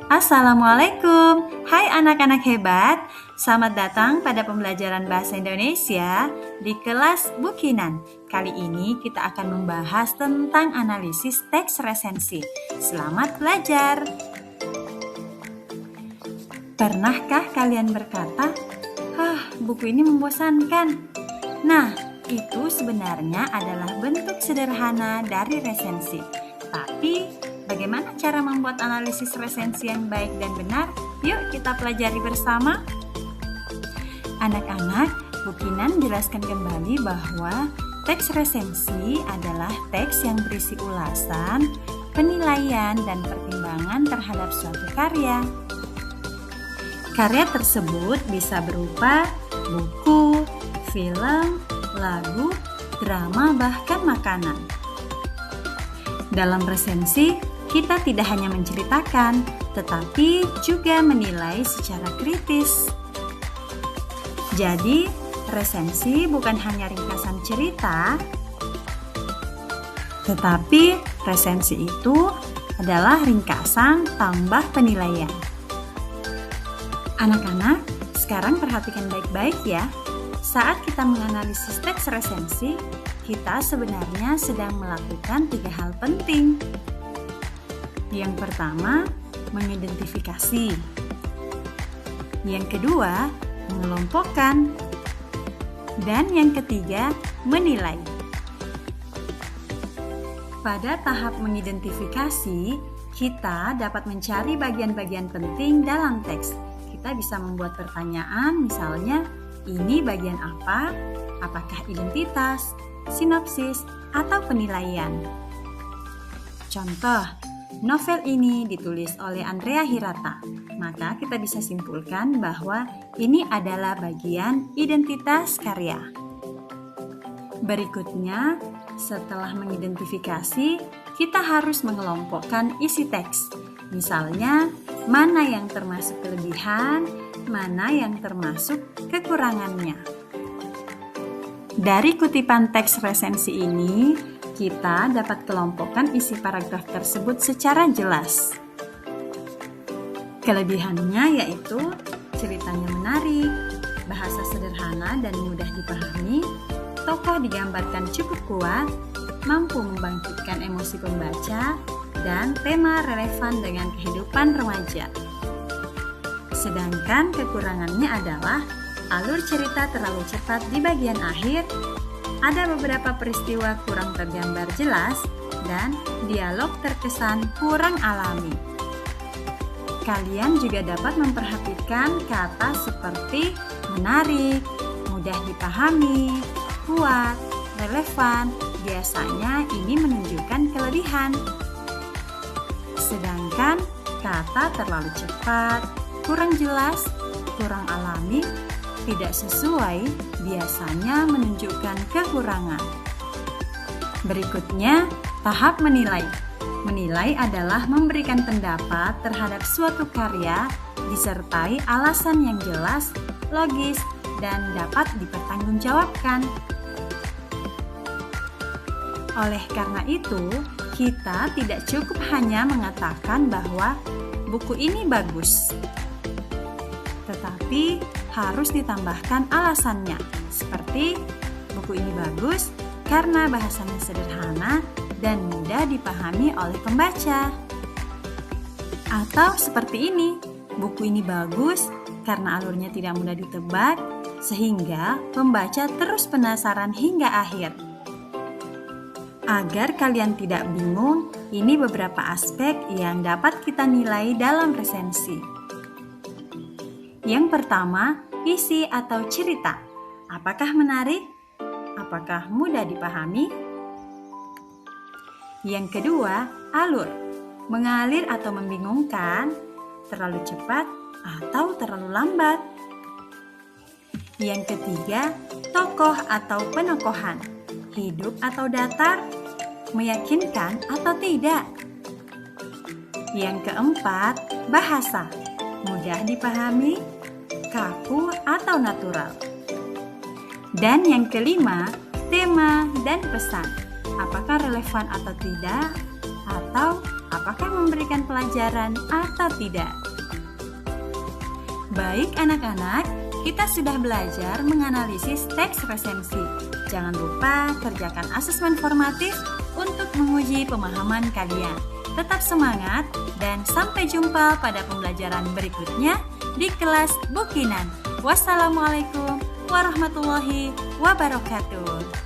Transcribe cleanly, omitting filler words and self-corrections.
Assalamualaikum, hai anak-anak hebat. Selamat datang pada pembelajaran Bahasa Indonesia di kelas Bukinan. Kali ini kita akan membahas tentang analisis teks resensi. Selamat belajar. Pernahkah kalian berkata, buku ini membosankan? Nah, itu sebenarnya adalah bentuk sederhana dari resensi. Tapi, bagaimana cara membuat analisis resensi yang baik dan benar? Yuk kita pelajari bersama. Anak-anak, Bukinan jelaskan kembali bahwa teks resensi adalah teks yang berisi ulasan, penilaian, dan pertimbangan terhadap suatu karya. Karya tersebut bisa berupa buku, film, lagu, drama, bahkan makanan. Dalam resensi, kita tidak hanya menceritakan, tetapi juga menilai secara kritis. Jadi, resensi bukan hanya ringkasan cerita, tetapi resensi itu adalah ringkasan tambah penilaian. Anak-anak, sekarang perhatikan baik-baik ya. Saat kita menganalisis teks resensi, kita sebenarnya sedang melakukan 3 hal penting. Yang pertama, mengidentifikasi. Yang kedua, mengelompokkan. Dan yang ketiga, menilai. Pada tahap mengidentifikasi, kita dapat mencari bagian-bagian penting dalam teks. Kita bisa membuat pertanyaan, misalnya, ini bagian apa? Apakah identitas, sinopsis, atau penilaian? Contoh, novel ini ditulis oleh Andrea Hirata. Maka kita bisa simpulkan bahwa ini adalah bagian identitas karya. Berikutnya, setelah mengidentifikasi, kita harus mengelompokkan isi teks. Misalnya, mana yang termasuk kelebihan, mana yang termasuk kekurangannya. Dari kutipan teks resensi ini, kita dapat kelompokkan isi paragraf tersebut secara jelas. Kelebihannya yaitu ceritanya menarik, bahasa sederhana dan mudah dipahami, tokoh digambarkan cukup kuat, mampu membangkitkan emosi pembaca, dan tema relevan dengan kehidupan remaja. Sedangkan kekurangannya adalah alur cerita terlalu cepat di bagian akhir, ada beberapa peristiwa kurang tergambar jelas, dan dialog terkesan kurang alami. Kalian juga dapat memperhatikan kata seperti menarik, mudah dipahami, kuat, relevan. Biasanya ini menunjukkan kelebihan. Sedangkan kata terlalu cepat, kurang jelas, kurang alami, tidak sesuai, biasanya menunjukkan kekurangan. Berikutnya, tahap menilai. Menilai adalah memberikan pendapat terhadap suatu karya disertai alasan yang jelas, logis, dan dapat dipertanggungjawabkan. Oleh karena itu, kita tidak cukup hanya mengatakan bahwa buku ini bagus, tetapi harus ditambahkan alasannya, seperti buku ini bagus karena bahasanya sederhana dan mudah dipahami oleh pembaca. Atau seperti ini, buku ini bagus karena alurnya tidak mudah ditebak, sehingga pembaca terus penasaran hingga akhir. Agar kalian tidak bingung, ini beberapa aspek yang dapat kita nilai dalam resensi. Yang pertama, isi atau cerita. Apakah menarik? Apakah mudah dipahami? Yang kedua, alur. Mengalir atau membingungkan? Terlalu cepat atau terlalu lambat? Yang ketiga, tokoh atau penokohan. Hidup atau datar? Meyakinkan atau tidak? Yang keempat, bahasa. Mudah dipahami, kaku atau natural? Dan yang kelima, tema dan pesan. Apakah relevan atau tidak? Atau apakah memberikan pelajaran atau tidak? Baik anak-anak, kita sudah belajar menganalisis teks resensi. Jangan lupa kerjakan asesmen formatif untuk menguji pemahaman kalian. Tetap semangat dan sampai jumpa pada pembelajaran berikutnya di kelas Bukinan. Wassalamualaikum warahmatullahi wabarakatuh.